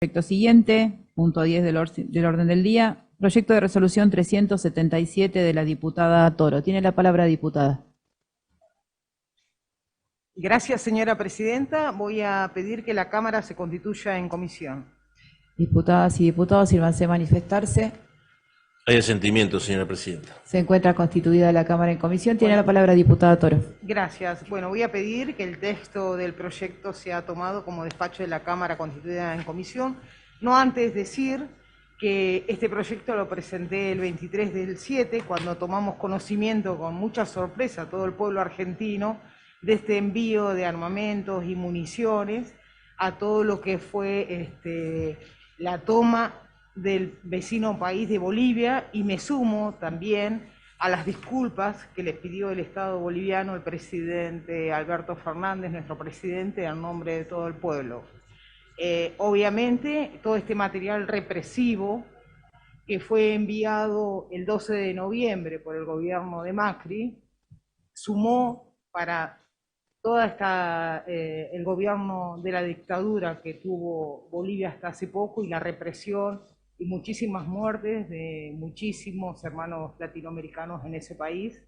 Proyecto siguiente, punto 10 del orden del día, proyecto de resolución 377 de la diputada Toro. Tiene la palabra, diputada. Gracias, señora presidenta. Voy a pedir que la Cámara se constituya en comisión. Diputadas y diputados, sírvanse a manifestarse. Hay asentimiento, señora presidenta. Se encuentra constituida la Cámara en comisión. Tiene la palabra, diputada Toro. Gracias. Bueno, voy a pedir que el texto del proyecto sea tomado como despacho de la Cámara constituida en comisión. No antes decir que este proyecto lo presenté el 23/7, cuando tomamos conocimiento con mucha sorpresa todo el pueblo argentino de este envío de armamentos y municiones a todo lo que fue la toma del vecino país de Bolivia, y me sumo también a las disculpas que les pidió el Estado boliviano el presidente Alberto Fernández, nuestro presidente, en nombre de todo el pueblo. Obviamente, todo este material represivo que fue enviado el 12 de noviembre por el gobierno de Macri, sumó para toda el gobierno de la dictadura que tuvo Bolivia hasta hace poco, y la represión y muchísimas muertes de muchísimos hermanos latinoamericanos en ese país,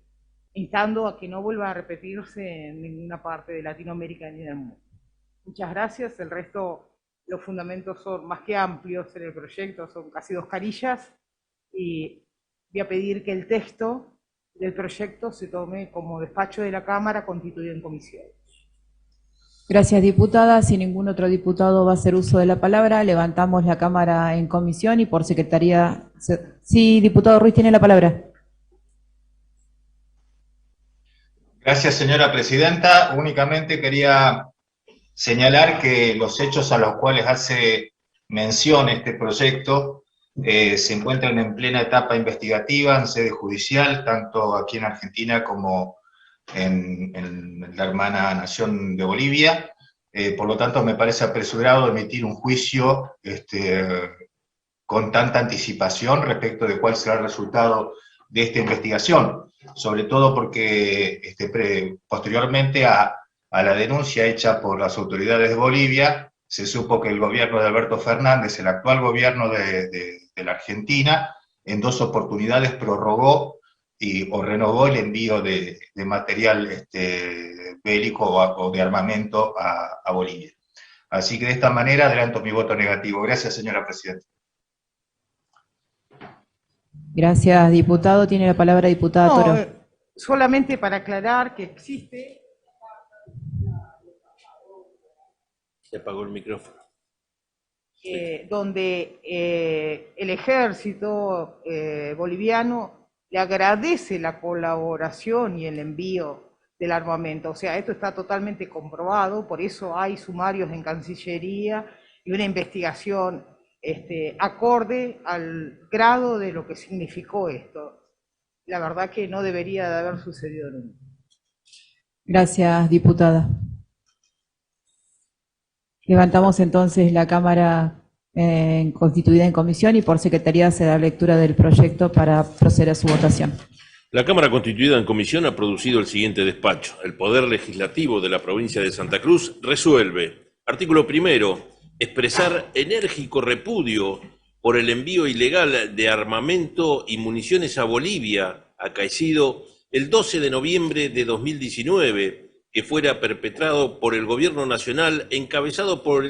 instando a que no vuelva a repetirse en ninguna parte de Latinoamérica ni del mundo. Muchas gracias. El resto, los fundamentos son más que amplios en el proyecto, son casi 2 carillas, y voy a pedir que el texto del proyecto se tome como despacho de la Cámara constituido en comisión. Gracias, diputada. Si ningún otro diputado va a hacer uso de la palabra, levantamos la Cámara en comisión y por secretaría... Sí, diputado Ruiz, tiene la palabra. Gracias, señora presidenta. Únicamente quería señalar que los hechos a los cuales hace mención este proyecto se encuentran en plena etapa investigativa, en sede judicial, tanto aquí en Argentina como en la hermana nación de Bolivia. Por lo tanto, me parece apresurado emitir un juicio con tanta anticipación respecto de cuál será el resultado de esta investigación, sobre todo porque posteriormente a la denuncia hecha por las autoridades de Bolivia, se supo que el gobierno de Alberto Fernández, el actual gobierno de la Argentina, en 2 oportunidades prorrogó o renovó el envío de material bélico o de armamento a Bolivia. Así que de esta manera adelanto mi voto negativo. Gracias, señora presidenta. Gracias, diputado. Tiene la palabra, diputada Toro. Solamente para aclarar que existe... Se apagó el micrófono. Donde el ejército boliviano le agradece la colaboración y el envío del armamento. O sea, esto está totalmente comprobado, por eso hay sumarios en Cancillería y una investigación acorde al grado de lo que significó esto. La verdad que no debería de haber sucedido nunca. Gracias, diputada. Levantamos entonces la Cámara constituida en comisión y por secretaría se da lectura del proyecto para proceder a su votación. La Cámara constituida en comisión ha producido el siguiente despacho. El Poder Legislativo de la provincia de Santa Cruz resuelve. Artículo 1. Expresar enérgico repudio por el envío ilegal de armamento y municiones a Bolivia, acaecido el 12 de noviembre de 2019, que fuera perpetrado por el Gobierno Nacional encabezado por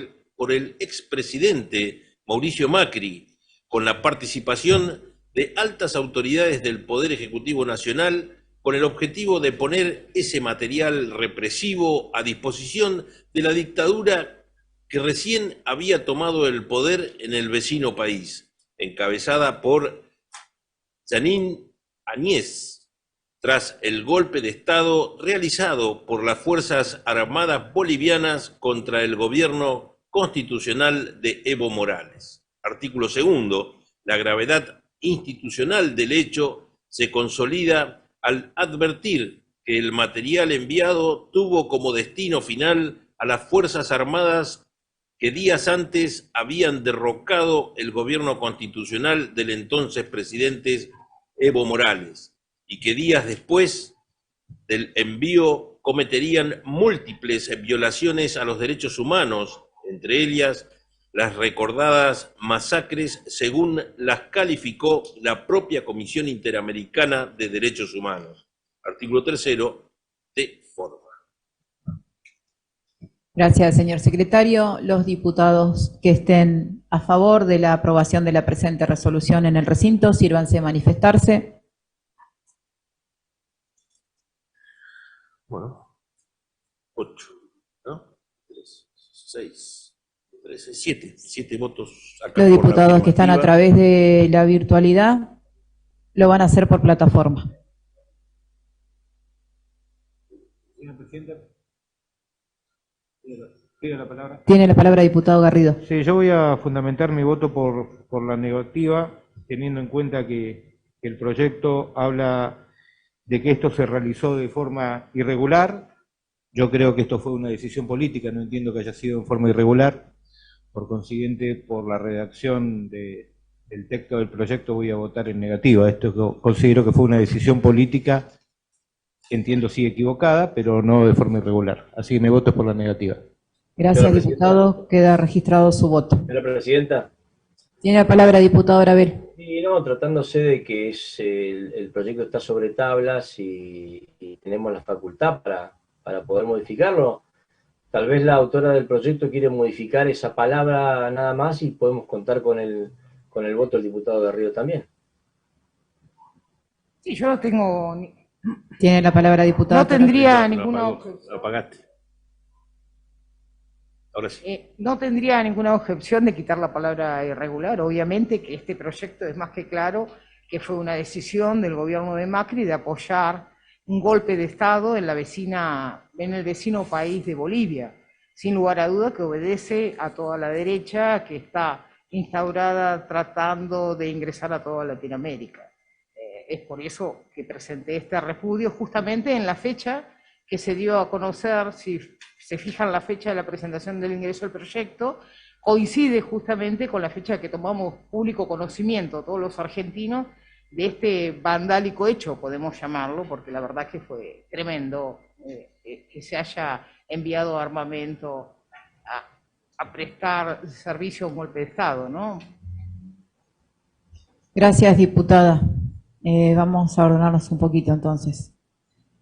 el expresidente Mauricio Macri, con la participación de altas autoridades del Poder Ejecutivo Nacional, con el objetivo de poner ese material represivo a disposición de la dictadura que recién había tomado el poder en el vecino país, encabezada por Jeanine Áñez, tras el golpe de Estado realizado por las Fuerzas Armadas bolivianas contra el gobierno constitucional de Evo Morales. Artículo 2. La gravedad institucional del hecho se consolida al advertir que el material enviado tuvo como destino final a las Fuerzas Armadas que días antes habían derrocado el gobierno constitucional del entonces presidente Evo Morales, y que días después del envío cometerían múltiples violaciones a los derechos humanos, entre ellas las recordadas masacres según las calificó la propia Comisión Interamericana de Derechos Humanos. Artículo 3º, de forma. Gracias, señor secretario. Los diputados que estén a favor de la aprobación de la presente resolución en el recinto, sírvanse a manifestarse. Bueno, 8, ¿no? 3, 6, 13, 7 votos. Acá Los por la diputados que están a afirmativa. través de la virtualidad lo van a hacer por plataforma. Señora Presidenta, pido la palabra. Tiene la palabra diputado Garrido. Sí, yo voy a fundamentar mi voto por la negativa, teniendo en cuenta que el proyecto habla de que esto se realizó de forma irregular. Yo creo que esto fue una decisión política, no entiendo que haya sido en forma irregular. Por consiguiente, por la redacción del texto del proyecto voy a votar en negativa. Esto considero que fue una decisión política, entiendo sí equivocada, pero no de forma irregular. Así que mi voto es por la negativa. Gracias, Señora diputado. Queda registrado su voto. Señora Presidenta, Tiene la palabra diputado Gravel. y no, tratándose de que el proyecto está sobre tablas y tenemos la facultad para poder modificarlo, tal vez la autora del proyecto quiere modificar esa palabra nada más y podemos contar con el voto del diputado Garrido también. Sí, yo no tengo, Tiene la palabra diputado. no tendría Lo ninguna apagó, objeción. lo apagaste. Ahora sí. No tendría ninguna objeción de quitar la palabra irregular. Obviamente que este proyecto es más que claro que fue una decisión del gobierno de Macri de apoyar un golpe de Estado en el vecino país de Bolivia. Sin lugar a duda que obedece a toda la derecha que está instaurada tratando de ingresar a toda Latinoamérica. Es por eso que presenté este repudio justamente en la fecha que se dio a conocer, si se fijan la fecha de la presentación del ingreso al proyecto, coincide justamente con la fecha que tomamos público conocimiento, todos los argentinos, de este vandálico hecho, podemos llamarlo, porque la verdad que fue tremendo que se haya enviado armamento a prestar servicio a un golpe de Estado, ¿no? Gracias, diputada. Vamos a ordenarnos un poquito entonces.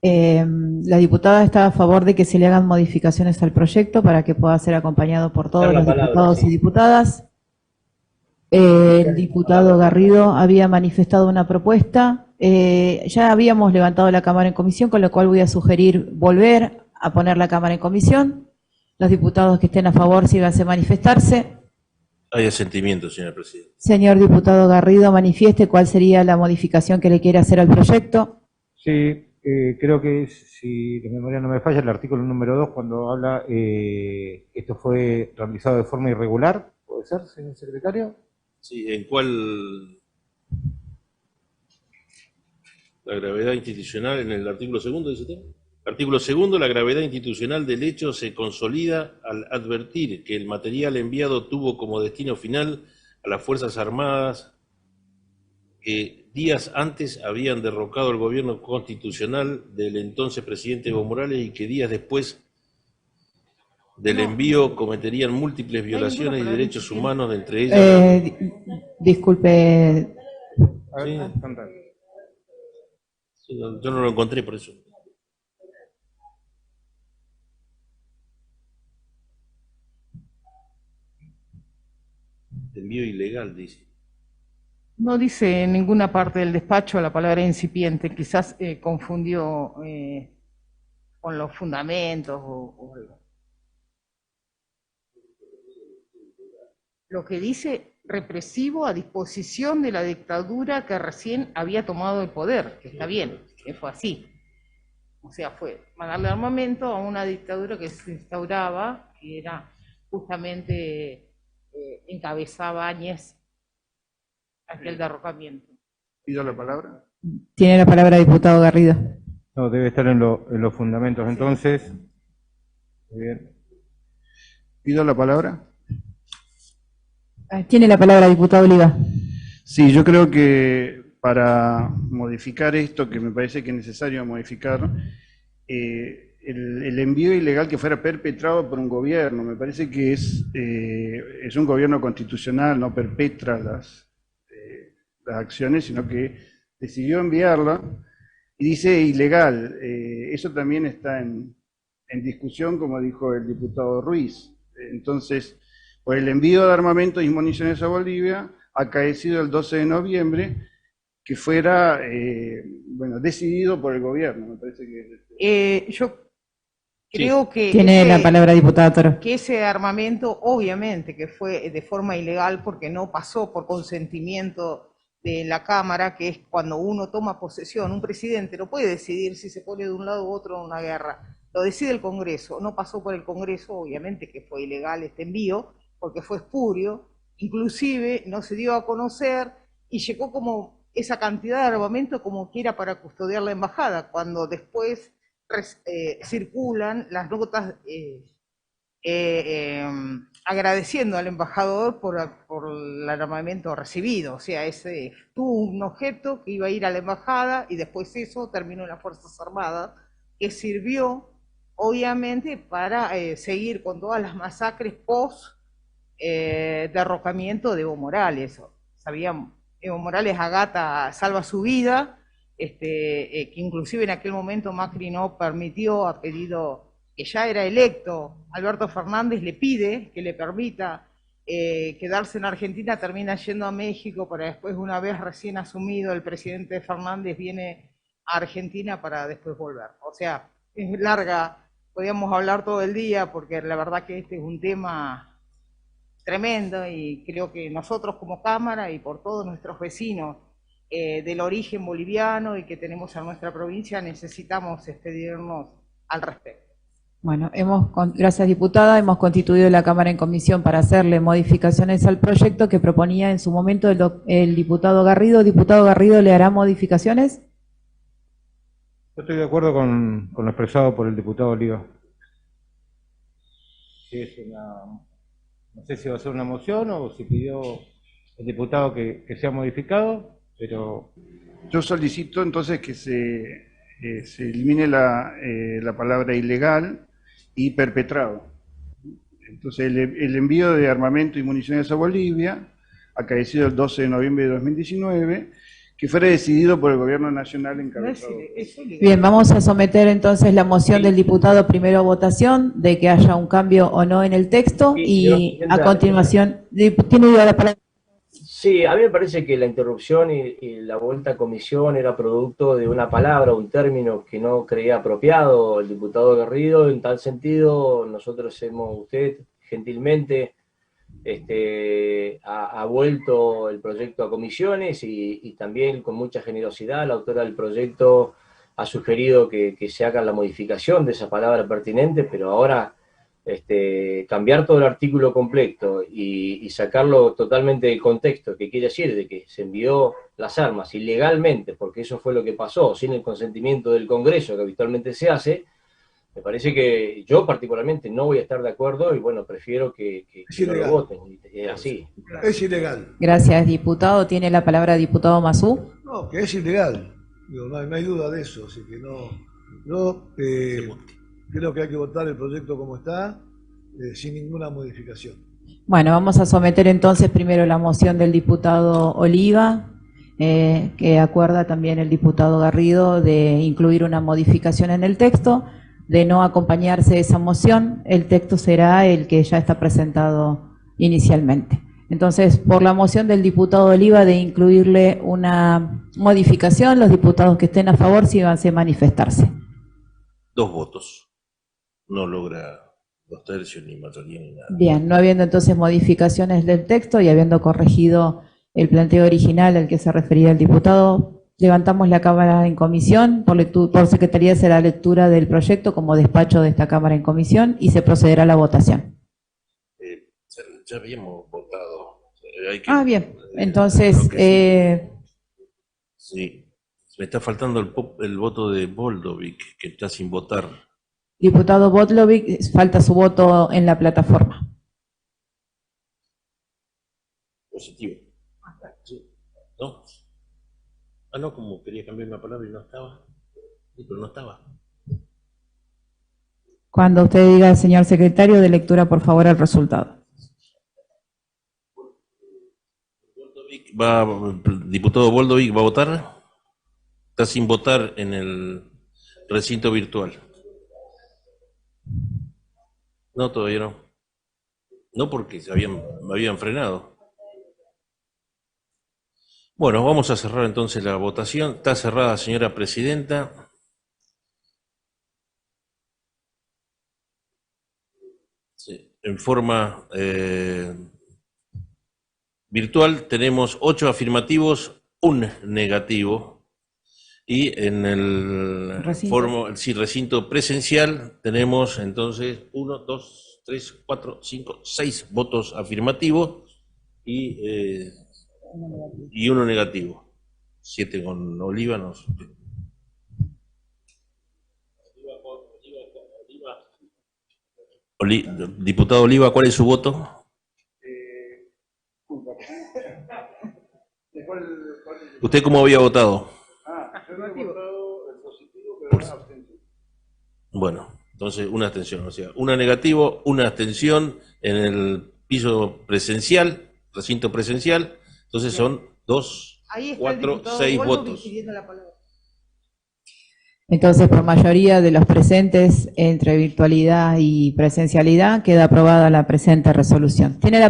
La diputada está a favor de que se le hagan modificaciones al proyecto para que pueda ser acompañado por todos los diputados y diputadas. El diputado Garrido había manifestado una propuesta. Ya habíamos levantado la Cámara en comisión, con lo cual voy a sugerir volver a poner la Cámara en comisión. Los diputados que estén a favor, síganse a manifestarse. Hay asentimiento, señora Presidenta. Señor diputado Garrido, manifieste cuál sería la modificación que le quiere hacer al proyecto. Sí, creo que si la memoria no me falla, el artículo número 2, cuando habla esto fue realizado de forma irregular, ¿puede ser, señor secretario? Sí, ¿en cuál? La gravedad institucional en el artículo 2, dice usted. Artículo 2, la gravedad institucional del hecho se consolida al advertir que el material enviado tuvo como destino final a las Fuerzas Armadas que días antes habían derrocado el gobierno constitucional del entonces presidente Evo Morales y que días después del envío cometerían múltiples violaciones de derechos humanos, entre ellas... Disculpe. Sí. Sí, yo no lo encontré por eso. Envío ilegal, dice. No dice en ninguna parte del despacho la palabra incipiente, quizás confundió con los fundamentos o algo. Lo que dice represivo a disposición de la dictadura que recién había tomado el poder, que está bien, que fue así. O sea, fue mandarle armamento a una dictadura que se instauraba, que era justamente encabezaba Áñez aquel derrocamiento. ¿Pido la palabra? Tiene la palabra diputado Garrido. No, debe estar en los fundamentos, entonces. Muy bien. ¿Pido la palabra? Tiene la palabra diputado Oliva. Sí, yo creo que para modificar esto, que me parece que es necesario modificar, el envío ilegal que fuera perpetrado por un gobierno. Me parece que es un gobierno constitucional, no perpetra las acciones, sino que decidió enviarla y dice ilegal. Eso también está en discusión, como dijo el diputado Ruiz. Entonces, por el envío de armamento y municiones a Bolivia, acaecido el 12 de noviembre, que fuera, bueno, decidido por el gobierno. Me parece que... Yo creo que Tiene la palabra diputada Toro. que ese armamento, obviamente, que fue de forma ilegal porque no pasó por consentimiento de la Cámara, que es cuando uno toma posesión, un presidente no puede decidir si se pone de un lado u otro en una guerra, lo decide el Congreso, no pasó por el Congreso, obviamente que fue ilegal este envío, porque fue espurio, inclusive no se dio a conocer y llegó como esa cantidad de armamento como que era para custodiar la embajada, cuando después circulan las notas agradeciendo al embajador por el armamento recibido, o sea, ese tuvo un objeto que iba a ir a la embajada y después eso terminó en las Fuerzas Armadas, que sirvió obviamente para seguir con todas las masacres post derrocamiento de Evo Morales. Sabían, Evo Morales agata, salva su vida, que inclusive en aquel momento Macri no permitió, a pedido que ya era electo, Alberto Fernández le pide que le permita quedarse en Argentina, termina yendo a México para después, una vez recién asumido, el presidente Fernández viene a Argentina para después volver. O sea, es larga, podríamos hablar todo el día porque la verdad que este es un tema tremendo y creo que nosotros como Cámara y por todos nuestros vecinos del origen boliviano y que tenemos en nuestra provincia necesitamos expedirnos al respecto. Bueno, gracias diputada, hemos constituido la Cámara en comisión para hacerle modificaciones al proyecto que proponía en su momento el diputado Garrido. Diputado Garrido, ¿le hará modificaciones? Yo estoy de acuerdo con lo expresado por el diputado Oliva. Si es no sé si va a ser una moción o si pidió el diputado que sea modificado, pero... Yo solicito entonces que se elimine la palabra ilegal y perpetrado. Entonces, el envío de armamento y municiones a Bolivia, acaecido el 12 de noviembre de 2019, que fuera decidido por el Gobierno Nacional encabezado. Bien, vamos a someter entonces la moción del diputado primero a votación, de que haya un cambio o no en el texto, y a continuación, tiene la palabra. Sí, a mí me parece que la interrupción y la vuelta a comisión era producto de una palabra, un término que no creía apropiado el diputado Garrido. En tal sentido, usted gentilmente ha vuelto el proyecto a comisiones y también con mucha generosidad la autora del proyecto ha sugerido que se haga la modificación de esa palabra pertinente, pero ahora cambiar todo el artículo completo y sacarlo totalmente del contexto, que quiere decir de que se envió las armas ilegalmente, porque eso fue lo que pasó, sin el consentimiento del Congreso, que habitualmente se hace, me parece que yo particularmente no voy a estar de acuerdo y bueno, prefiero que no lo voten, es así. Es ilegal. Gracias, diputado. Tiene la palabra diputado Mazú. No, que es ilegal. Digo, no hay duda de eso, así que no. Yo creo que hay que votar el proyecto como está, sin ninguna modificación. Bueno, vamos a someter entonces primero la moción del diputado Oliva, que acuerda también el diputado Garrido de incluir una modificación en el texto. De no acompañarse esa moción, el texto será el que ya está presentado inicialmente. Entonces, por la moción del diputado Oliva de incluirle una modificación, los diputados que estén a favor síganse manifestarse. 2 votos. No logra 2 tercios, ni mayoría, ni nada. Bien, no habiendo entonces modificaciones del texto y habiendo corregido el planteo original al que se refería el diputado, levantamos la Cámara en comisión, por Secretaría será lectura del proyecto como despacho de esta Cámara en comisión y se procederá a la votación. Ya habíamos votado. Bien, entonces... Sí, me está faltando el voto de Boldovic, que está sin votar. Diputado Botlovic, falta su voto en la plataforma. Positivo. Sí. ¿No? No, como quería cambiar la palabra y no estaba. Sí, pero no estaba. Cuando usted diga, señor secretario, de lectura, por favor, el resultado. ¿El diputado Boldovic va a votar? Está sin votar en el recinto virtual. No, todavía no. No, porque me habían frenado. Bueno, vamos a cerrar entonces la votación. Está cerrada, señora presidenta. Sí, en forma virtual tenemos 8 afirmativos, 1 negativo. Y en el recinto presencial tenemos entonces 1, 2, 3, 4, 5, 6 votos afirmativos y 1 negativo. 7 con Oliva. No. Diputado Oliva, ¿cuál es su voto? ¿Usted cómo había votado? Bueno, entonces una abstención, o sea, 1 negativo, 1 abstención en el piso presencial, recinto presencial, entonces son 2, 4, 6 votos. Entonces, por mayoría de los presentes, entre virtualidad y presencialidad, queda aprobada la presente resolución. Tiene la